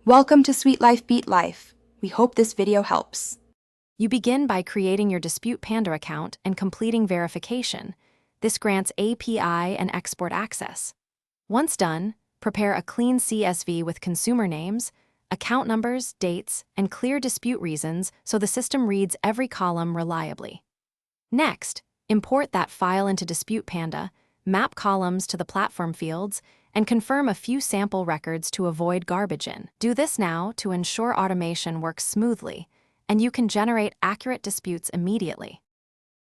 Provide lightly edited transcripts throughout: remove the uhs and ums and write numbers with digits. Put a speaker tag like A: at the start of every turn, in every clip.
A: Welcome to Sweet Life Beat Life. We hope this video helps.
B: You begin by creating your Dispute Panda account and completing verification. This grants API and export access. Once done, prepare a clean CSV with consumer names, account numbers, dates, and clear dispute reasons so the system reads every column reliably. Next, import that file into Dispute Panda, map columns to the platform fields, and confirm a few sample records to avoid garbage in. Do this now to ensure automation works smoothly, and you can generate accurate disputes immediately.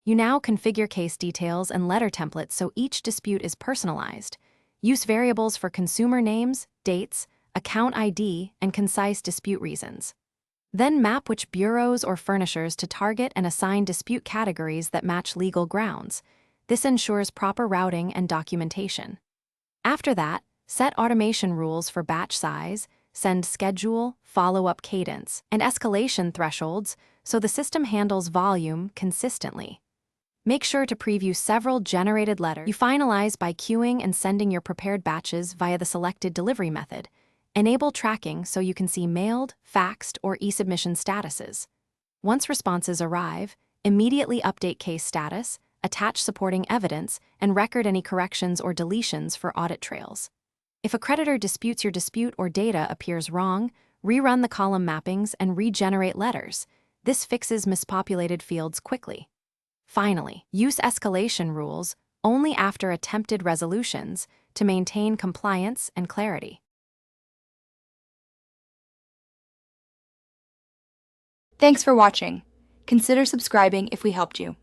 B: You now configure case details and letter templates so each dispute is personalized. Use variables for consumer names, dates, account ID, and concise dispute reasons. Then map which bureaus or furnishers to target and assign dispute categories that match legal grounds. This ensures proper routing and documentation. After that, set automation rules for batch size, send schedule, follow-up cadence, and escalation thresholds so the system handles volume consistently. Make sure to preview several generated letters. You finalize by queuing and sending your prepared batches via the selected delivery method. Enable tracking so you can see mailed, faxed, or e-submission statuses. Once responses arrive, immediately update case status, attach supporting evidence, and record any corrections or deletions for audit trails. If a creditor disputes your dispute or data appears wrong, rerun the column mappings and regenerate letters. This fixes mispopulated fields quickly. Finally, use escalation rules only after attempted resolutions to maintain compliance and clarity.
A: Thanks for watching. Consider subscribing if we helped you.